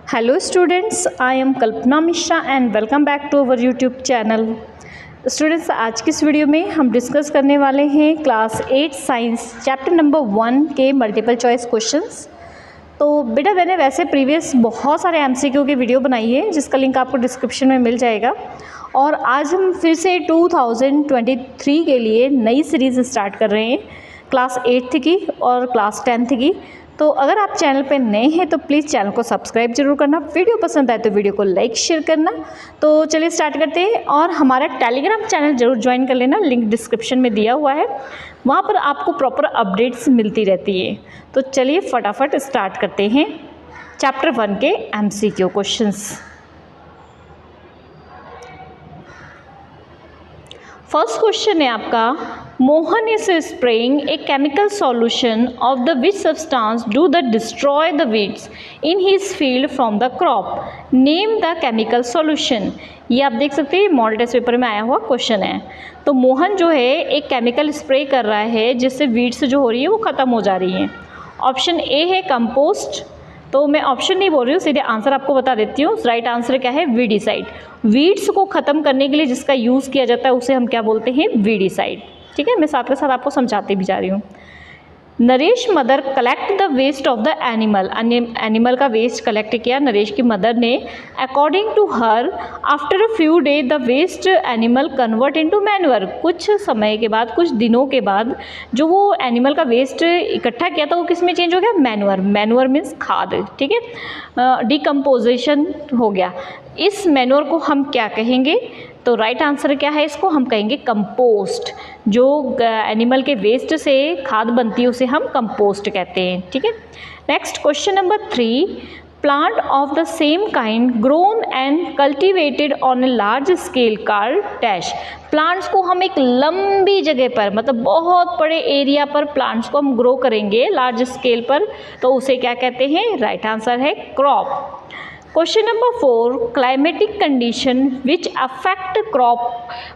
Hello students, I am Kalpana Mishra and welcome back to our YouTube channel. Students, आज की इस video में हम डिस्कस करने वाले हैं क्लास 8 साइंस चैप्टर नंबर 1 के मल्टीपल चॉइस क्वेश्चंस। तो बेटा मैंने वैसे प्रीवियस बहुत सारे एमसीक्यू की वीडियो बनाई है जिसका लिंक आपको डिस्क्रिप्शन में मिल जाएगा। और आज हम फिर से 2023 के लिए नई सीरीज़ स्टार्ट कर रहे हैं क्लास 8th की और क्लास 10th की। तो अगर आप चैनल पे नए हैं तो प्लीज़ चैनल को सब्सक्राइब जरूर करना, वीडियो पसंद आए तो वीडियो को लाइक शेयर करना। तो चलिए स्टार्ट करते हैं और हमारा टेलीग्राम चैनल जरूर ज्वाइन कर लेना, लिंक डिस्क्रिप्शन में दिया हुआ है, वहाँ पर आपको प्रॉपर अपडेट्स मिलती रहती है। तो चलिए फटाफट स्टार्ट करते हैं चैप्टर 1 के MCQ क्वेश्चंस। फर्स्ट क्वेश्चन है आपका, Mohan is spraying a chemical solution of the which substance do the destroy the weeds in his field from the crop, name the chemical solution. ये आप देख सकते हैं मॉडल टेस्ट पेपर में आया हुआ क्वेश्चन है। तो मोहन जो है एक केमिकल स्प्रे कर रहा है जिससे वीड्स जो हो रही है वो ख़त्म हो जा रही हैं। ऑप्शन ए है कंपोस्ट। तो मैं ऑप्शन नहीं बोल रही हूँ, सीधे आंसर आपको बता देती हूँ। राइट आंसर क्या है? वीडीसाइड। वीड्स को ख़त्म करने के लिए जिसका यूज़ किया जाता है उसे हम क्या बोलते हैं? वीडीसाइड। ठीक है, मैं साथ के साथ आपको समझाते भी जा रही हूँ। Naresh mother collect the waste of the animal. Animal का वेस्ट कलेक्ट किया नरेश की मदर ने। According to her after a few day the waste animal convert into manure. कुछ समय के बाद, कुछ दिनों के बाद जो वो एनिमल का वेस्ट इकट्ठा किया था वो किस में चेंज हो गया? मैन्योर। मैन्योर मीन्स खाद। ठीक है, डिकम्पोजिशन हो गया। इस मैन्योर को हम क्या कहेंगे? तो राइट आंसर क्या है? इसको हम कहेंगे कंपोस्ट। जो एनिमल के वेस्ट से खाद बनती है उसे हम कंपोस्ट कहते हैं। ठीक है, next question number 3, plant of the same kind grown and cultivated on a large scale called dash. Plants को हम एक लंबी जगह पर, मतलब बहुत बड़े एरिया पर प्लांट्स को हम ग्रो करेंगे लार्ज स्केल पर, तो उसे क्या कहते हैं? राइट आंसर है crop. Question number 4, climatic condition which affect crop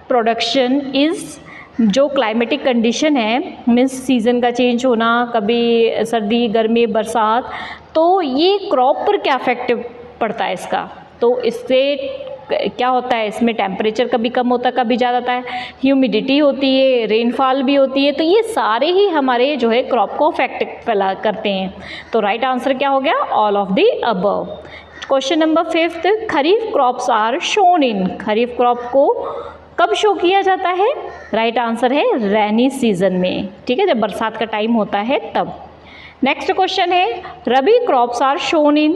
production is. जो क्लाइमेटिक कंडीशन है मीन्स सीज़न का चेंज होना, कभी सर्दी गर्मी बरसात, तो ये क्रॉप पर क्या इफेक्ट पड़ता है इसका? तो इससे क्या होता है? इसमें टेम्परेचर कभी कम होता है कभी ज़्यादा होता है, ह्यूमिडिटी होती है, रेनफॉल भी होती है। तो ये सारे ही हमारे जो है क्रॉप को अफेक्ट करते हैं। तो राइट आंसर क्या हो गया? All of the above. Question number 5, kharif crops are shown in. Kharif crop को कब शो किया जाता है? राइट आंसर है रेनी सीजन में। ठीक है, जब बरसात का टाइम होता है तब। नेक्स्ट क्वेश्चन है, रबी क्रॉप्स आर शोन इन।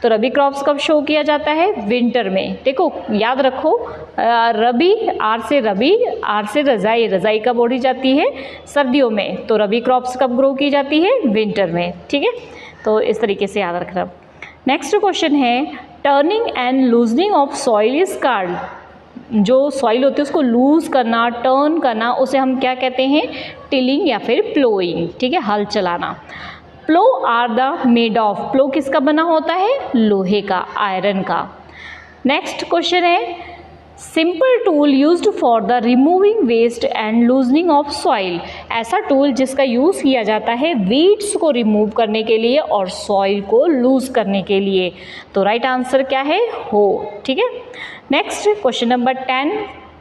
तो रबी क्रॉप्स कब शो किया जाता है? विंटर में। देखो याद रखो, रबी, आर से रबी, आर से रजाई, रजाई कब ओढ़ी जाती है? सर्दियों में। तो रबी क्रॉप्स कब ग्रो की जाती है? विंटर में। ठीक है, तो इस तरीके से याद रखना। नेक्स्ट क्वेश्चन है, turning and loosening of soil is called. जो सॉइल होती है उसको लूज़ करना, टर्न करना, उसे हम क्या कहते हैं? टिलिंग या फिर प्लोइंग। ठीक है, हल चलाना। Plough are the made of. Plough किसका बना होता है? लोहे का, आयरन का। नेक्स्ट क्वेश्चन है, simple tool used for the removing waste and loosening of soil. ऐसा टूल जिसका यूज़ किया जाता है वीड्स को रिमूव करने के लिए और सॉइल को लूज करने के लिए। तो राइट आंसर क्या है? हो। ठीक है, next question number 10,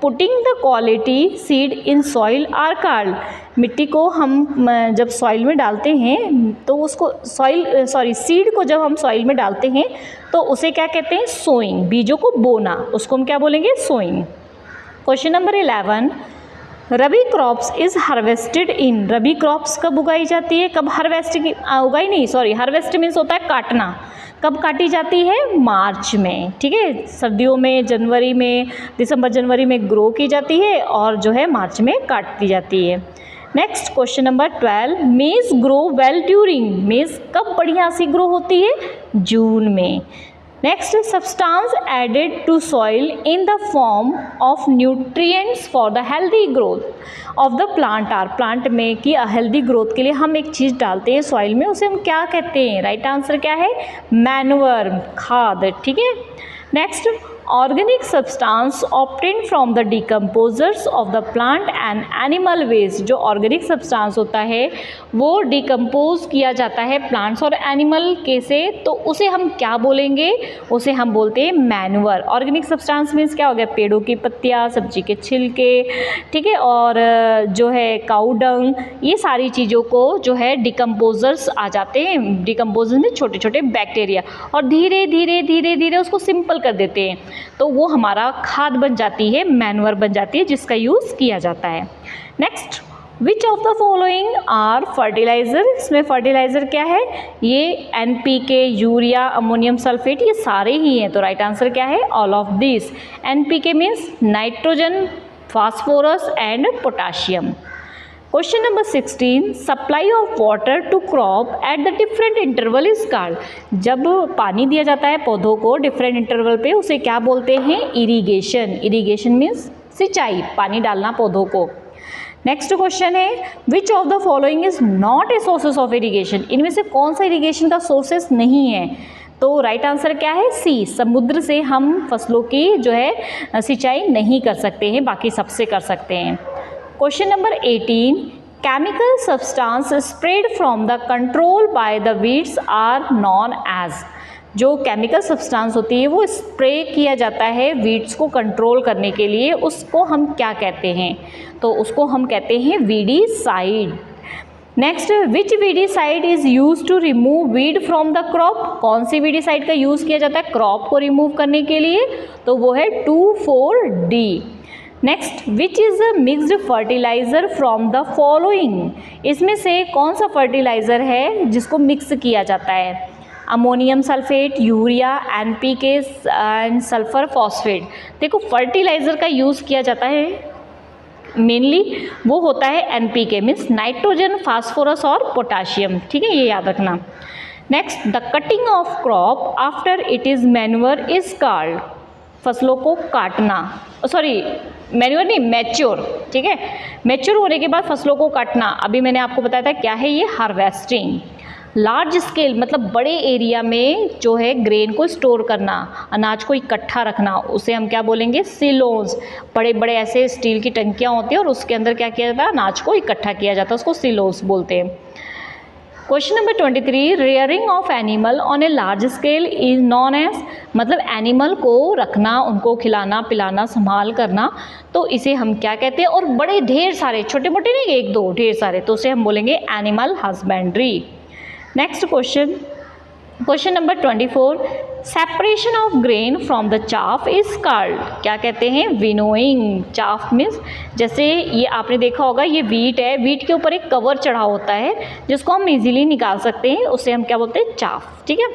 putting the quality seed in soil are called. मिट्टी को हम जब सॉइल में डालते हैं तो उसको सीड को जब हम सॉइल में डालते हैं तो उसे क्या कहते हैं? सोइंग। बीजों को बोना, उसको हम क्या बोलेंगे? Sowing. Question number 11, rabi crops is harvested in. Rabi crops कब उगाई जाती है? कब हार्वेस्ट की उगाई नहीं, सॉरी, हार्वेस्ट मीन्स होता है काटना। कब काटी जाती है? मार्च में। ठीक है, सर्दियों में जनवरी में, दिसंबर जनवरी में ग्रो की जाती है और जो है मार्च में काट दी जाती है। नेक्स्ट क्वेश्चन नंबर 12, मेज ग्रो वेल ड्यूरिंग। मेज कब बढ़िया सी ग्रो होती है? जून में। Next, substance added to soil in the form of nutrients for the healthy growth of the plant are. Plant में की हेल्दी ग्रोथ के लिए हम एक चीज़ डालते हैं सॉइल में, उसे हम क्या कहते हैं? राइट आंसर क्या है? मैन्योर, खाद। ठीक है, next, organic substance obtained from the decomposers of the plant and animal waste. जो ऑर्गेनिक सब्सटेंस होता है वो डिकम्पोज किया जाता है प्लांट्स और एनिमल के से, तो उसे हम क्या बोलेंगे, उसे हम बोलते हैं मैन्यूअर। ऑर्गेनिक सब्सटेंस मीन्स क्या हो गया, पेड़ों की पत्तियाँ, सब्जी के छिलके, ठीक है, और जो है काऊ डंग, ये सारी चीज़ों को जो है डिकम्पोजर्स आ जाते हैं। डिकम्पोजर्स में छोटे छोटे बैक्टीरिया, और धीरे धीरे धीरे धीरे उसको सिंपल कर देते हैं, तो वो हमारा खाद बन जाती है, मैन्यूअर बन जाती है, जिसका यूज़ किया जाता है। Next, which of the following are fertiliser. इसमें फर्टिलाइज़र क्या है, ये NPK, यूरिया, अमोनियम सल्फेट, ये सारे ही हैं। तो राइट आंसर क्या है, all of this. NPK means nitrogen, phosphorus and potassium. Question number 16, supply of water to crop at the different interval is called. जब पानी दिया जाता है पौधों को डिफरेंट इंटरवल पे, उसे क्या बोलते हैं, इरीगेशन। इरीगेशन मीन्स सिंचाई, पानी डालना पौधों को। नेक्स्ट क्वेश्चन है, विच of the following is not a sources of irrigation. इनमें से कौन सा इरीगेशन का सोर्सेस नहीं है। तो राइट आंसर क्या है, सी। समुद्र से हम फसलों की जो है सिंचाई नहीं कर सकते हैं, बाकी सबसे कर सकते हैं। Question number 18, chemical substance spread from the control by the weeds are known as. जो केमिकल सब्सटेंस होती है वो स्प्रे किया जाता है वीड्स को कंट्रोल करने के लिए, उसको हम क्या कहते हैं, तो उसको हम कहते हैं weedicide. Next, which weedicide is use to remove weed from the crop. कौन सी वीडीसाइड का यूज़ किया जाता है क्रॉप को रिमूव करने के लिए, तो वो है 2,4-D। Next, which is a mixed fertiliser from the following. इसमें से कौन सा फर्टिलाइज़र है जिसको मिक्स किया जाता है, ammonium sulphate, urea, NPK and sulphur phosphate. देखो फर्टिलाइज़र का यूज़ किया जाता है मेनली वो होता है NPK मीन्स नाइट्रोजन, फास्फोरस और पोटाशियम, ठीक है, ये याद रखना। Next, the cutting of crop after it is manure is called. फसलों को काटना, सॉरी मैन्यूअर नहीं, मैच्योर, ठीक है, मैच्योर होने के बाद फसलों को काटना, अभी मैंने आपको बताया था क्या है ये, हार्वेस्टिंग। लार्ज स्केल मतलब बड़े एरिया में जो है ग्रेन को स्टोर करना, अनाज को इकट्ठा रखना, उसे हम क्या बोलेंगे, सिलोज। बड़े बड़े ऐसे स्टील की टंकियाँ होती हैं और उसके अंदर क्या किया जाता है, अनाज को इकट्ठा किया जाता है, उसको सिलोज बोलते हैं। Question number 23, rearing of animal on a large scale is known as. मतलब एनिमल को रखना, उनको खिलाना पिलाना संभाल करना, तो इसे हम क्या कहते हैं, और बड़े ढेर सारे, छोटे मोटे नहीं, एक दो, ढेर सारे, तो उसे हम बोलेंगे animal husbandry. Next question, question number 24, separation of grain from the chaff is called. क्या कहते हैं, विनोइंग। चाफ मीन्स जैसे ये आपने देखा होगा, ये वीट है, वीट के ऊपर एक कवर चढ़ा होता है जिसको हम इजीली निकाल सकते हैं, उसे हम क्या बोलते हैं, चाफ, ठीक है।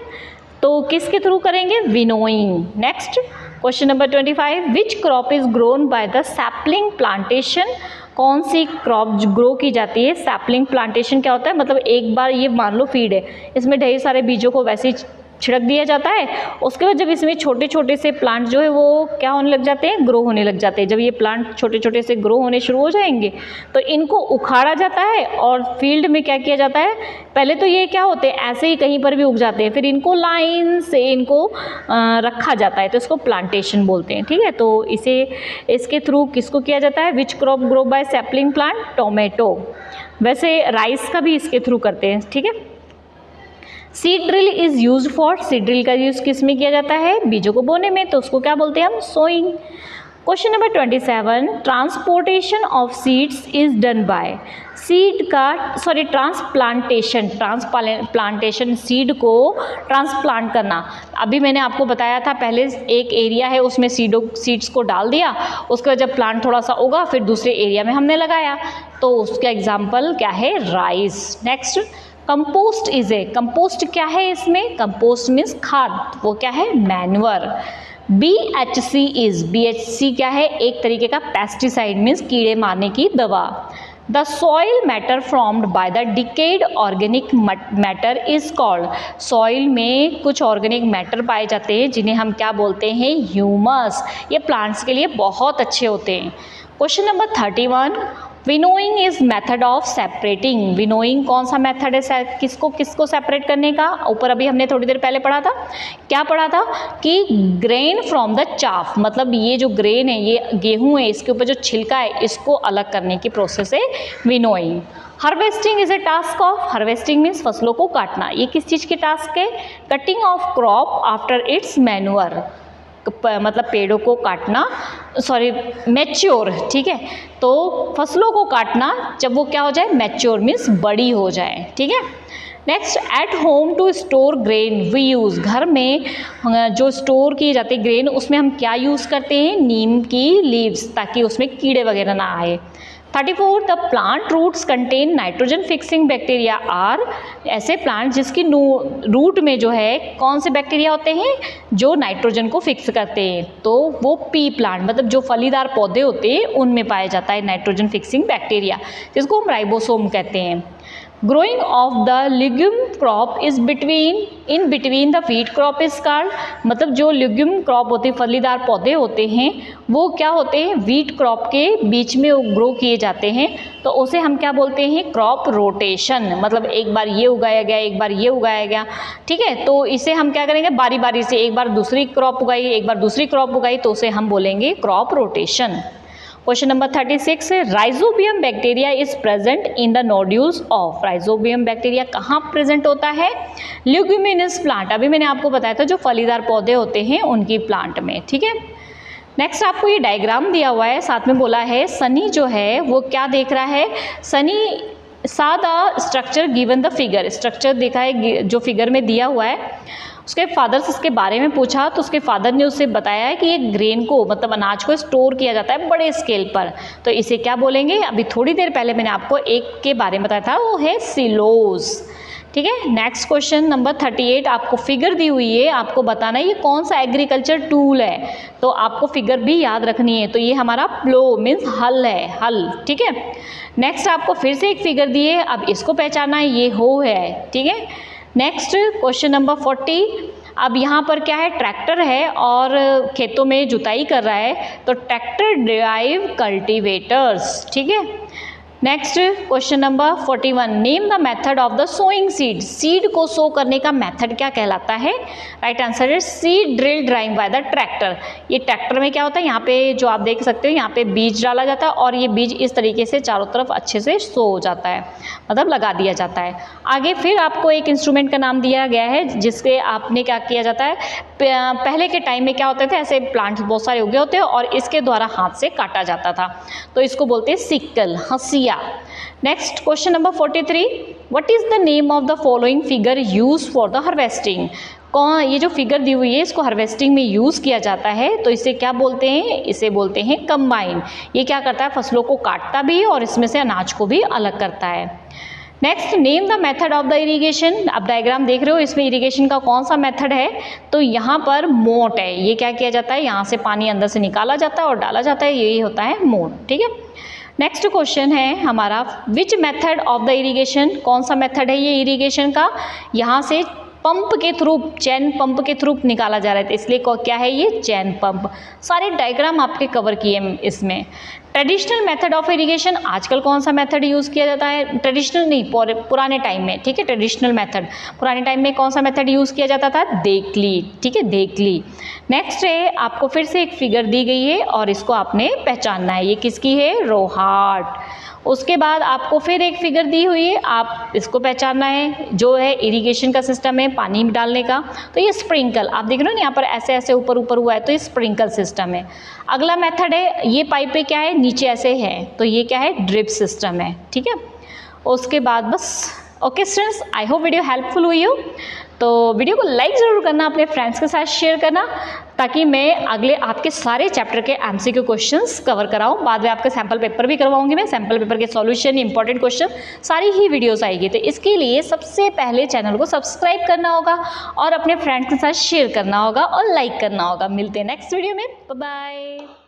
तो किसके थ्रू करेंगे, winnowing. Next question number 25, which crop is grown by the sapling plantation. कौन सी क्रॉप ग्रो की जाती है, सैपलिंग प्लांटेशन क्या होता है, मतलब एक बार ये मान लो फीड है, इसमें ढेर सारे बीजों को वैसे ही छिड़क दिया जाता है, उसके बाद जब इसमें छोटे छोटे से प्लांट जो है वो क्या होने लग जाते हैं, ग्रो होने लग जाते हैं। जब ये प्लांट छोटे छोटे से ग्रो होने शुरू हो जाएंगे तो इनको उखाड़ा जाता है और फील्ड में क्या किया जाता है, पहले तो ये क्या होते हैं, ऐसे ही कहीं पर भी उग जाते हैं, फिर इनको लाइन से इनको रखा जाता है, तो इसको प्लांटेशन बोलते हैं, ठीक है। तो इसे इसके थ्रू किसको किया जाता है, which crop grow by sapling plant, tomato. वैसे राइस का भी इसके थ्रू करते हैं, ठीक है। Seed drill is use for, seed drill का यूज़ किस में किया जाता है, बीजों को बोने में, तो उसको क्या बोलते हैं हम, sowing. Question number 27, transportation of seeds is done by. Seed का ट्रांसप्लांटेशन सीड को ट्रांसप्लांट करना। अभी मैंने आपको बताया था पहले, एक एरिया है उसमें सीड्स को डाल दिया, उसके बाद जब प्लांट थोड़ा सा उगा फिर दूसरे एरिया में हमने लगाया, तो उसका एग्जाम्पल क्या है, rice. Next, compost is a, compost क्या है इसमें, कंपोस्ट मीन्स खाद, वो क्या है, मैन्यूअर। BHC इज, BHC क्या है, एक तरीके का पेस्टिसाइड मीन्स कीड़े मारने की दवा। The soil matter formed by the decade organic matter is called. Soil में कुछ ऑर्गेनिक मैटर पाए जाते हैं जिन्हें हम क्या बोलते हैं, ह्यूमस। ये प्लांट्स के लिए बहुत अच्छे होते हैं। Question number 31, winnowing is method of separating. Winnowing कौन सा मेथड है किसको किसको सेपरेट करने का? ऊपर अभी हमने थोड़ी देर पहले पढ़ा था, क्या पढ़ा था कि ग्रेन फ्रॉम द चाफ, मतलब ये जो ग्रेन है, ये गेहूं है, इसके ऊपर जो छिलका है, इसको अलग करने की प्रोसेस है winnowing. Harvesting is a task of, harvesting means फसलों को काटना। ये किस चीज़ की टास्क है? Cutting of crop after it's manure, मतलब पेड़ों को काटना, सॉरी मैच्योर, ठीक है, तो फसलों को काटना जब वो क्या हो जाए? मैच्योर मीन्स बड़ी हो जाए, ठीक है। Next, at home to store grain we use, घर में जो स्टोर की जाती है ग्रेन, उसमें हम क्या यूज़ करते हैं? नीम की लीव्स, ताकि उसमें कीड़े वगैरह ना आए। 34, the plant roots contain nitrogen fixing bacteria are, ऐसे प्लांट जिसकी रूट में जो है कौन से बैक्टीरिया होते हैं? जो नाइट्रोजन को फिक्स करते हैं, तो वो पी प्लांट, मतलब जो फलीदार पौधे होते हैं उनमें पाया जाता है नाइट्रोजन फिक्सिंग बैक्टीरिया, जिसको हम राइबोसोम कहते हैं। Growing of the legume crop is in between the wheat crop is called, मतलब जो लिग्यूम क्रॉप होते हैं, फलीदार पौधे होते हैं, वो क्या होते हैं? व्हीट क्रॉप के बीच में ग्रो किए जाते हैं, तो उसे हम क्या बोलते हैं? क्रॉप रोटेशन, मतलब एक बार ये उगाया गया, एक बार ये उगाया गया, ठीक है, तो इसे हम क्या करेंगे? बारी बारी से एक बार दूसरी क्रॉप उगाई, एक बार दूसरी क्रॉप उगाई, तो उसे हम बोलेंगे crop rotation. Question number 36, rhizobium bacteria is present in the nodules of, rhizobium bacteria कहाँ प्रेजेंट होता है? ल्यूग्यूमिनस प्लांट, अभी मैंने आपको बताया था जो फलीदार पौधे होते हैं उनकी प्लांट में, ठीक है। नेक्स्ट आपको ये डायग्राम दिया हुआ है, साथ में बोला है सनी जो है वो क्या देख रहा है? सनी सा the structure given the figure, structure देखा है जो फिगर में दिया हुआ है। उसके फादर से इसके बारे में पूछा, तो उसके फादर ने उससे बताया है कि ये ग्रेन को, मतलब अनाज को स्टोर किया जाता है बड़े स्केल पर, तो इसे क्या बोलेंगे? अभी थोड़ी देर पहले मैंने आपको एक के बारे में बताया था, वो है सिलोज, ठीक है। नेक्स्ट क्वेश्चन नंबर 38, आपको फिगर दी हुई है, आपको बताना है ये कौन सा एग्रीकल्चर टूल है, तो आपको फिगर भी याद रखनी है। तो ये हमारा प्लो मीन्स हल है, हल, ठीक है। नेक्स्ट आपको फिर से एक फिगर दी है, अब इसको पहचानना है, ये हो है, ठीक है। नेक्स्ट क्वेश्चन नंबर 40, अब यहाँ पर क्या है? ट्रैक्टर है और खेतों में जुताई कर रहा है, तो ट्रैक्टर ड्राइव कल्टीवेटर्स, ठीक है। Next question number 41, name the method of the sowing seed, seed को सो करने का मेथड क्या कहलाता है? राइट आंसर है seed drill drive by the tractor. ये ट्रैक्टर में क्या होता है? यहाँ पे जो आप देख सकते हो, यहाँ पे बीज डाला जाता है और ये बीज इस तरीके से चारों तरफ अच्छे से सो हो जाता है, मतलब लगा दिया जाता है। आगे फिर आपको एक इंस्ट्रूमेंट का नाम दिया गया है, जिसके आपने क्या किया जाता है? पहले के टाइम में क्या होते थे? ऐसे प्लांट्स बहुत सारे उगे होते हैं और इसके द्वारा हाथ से काटा जाता था, तो इसको बोलते हैं सिक्कल, हंसिया। Next question number 43, what is the name of the following figure use for the harvesting? कौन, ये जो फिगर दी हुई है इसको हार्वेस्टिंग में यूज़ किया जाता है, तो इसे क्या बोलते हैं? इसे बोलते हैं कंबाइन। ये क्या करता है? फसलों को काटता भी है और इसमें से अनाज को भी अलग करता है। Next, name the method of the irrigation. आप डायग्राम देख रहे हो, इसमें इरिगेशन का कौन सा मेथड है? तो यहाँ पर मोट है, ये क्या किया जाता है? यहाँ से पानी अंदर से निकाला जाता है और डाला जाता है, यही होता है मोट, ठीक है। नेक्स्ट क्वेश्चन है हमारा, which method of the irrigation, कौन सा मेथड है ये इरिगेशन का? यहाँ से पंप के थ्रू, चैन पंप के थ्रू निकाला जा रहा है, इसलिए क्या है ये? चैन पंप। सारे डायग्राम आपके कवर किए इसमें। ट्रेडिशनल मेथड ऑफ इरिगेशन, आजकल कौन सा मेथड यूज़ किया जाता है? ट्रेडिशनल नहीं, पुराने टाइम में, ठीक है। ट्रेडिशनल मेथड, पुराने टाइम में कौन सा मेथड यूज़ किया जाता था? देकली, ठीक है, देकली। नेक्स्ट है, आपको फिर से एक फिगर दी गई है और इसको आपने पहचानना है, ये किसकी है? रोहाट। उसके बाद आपको फिर एक फिगर दी हुई है, आप इसको पहचानना है, जो है इरिगेशन का सिस्टम है पानी डालने का, तो ये स्प्रिंकल, आप देख रहे हो ना यहाँ पर ऐसे ऐसे ऊपर ऊपर हुआ है, तो ये स्प्रिंकल सिस्टम है। अगला मेथड है, ये पाइप पे क्या है? नीचे ऐसे है, तो ये क्या है? ड्रिप सिस्टम है, ठीक है। उसके बाद बस, okay students, I hope video helpful हुई हो, तो वीडियो को लाइक ज़रूर करना, अपने फ्रेंड्स के साथ शेयर करना, ताकि मैं अगले आपके सारे चैप्टर के एमसीक्यू क्वेश्चंस कवर कराऊं। बाद में आपके सैम्पल पेपर भी करवाऊंगी मैं, सैम्पल पेपर के सॉल्यूशन, इंपॉर्टेंट क्वेश्चन, सारी ही वीडियोस आएगी। तो इसके लिए सबसे पहले चैनल को सब्सक्राइब करना होगा और अपने फ्रेंड्स के साथ शेयर करना होगा और लाइक करना होगा। मिलते हैं नेक्स्ट वीडियो में, बाय बाय।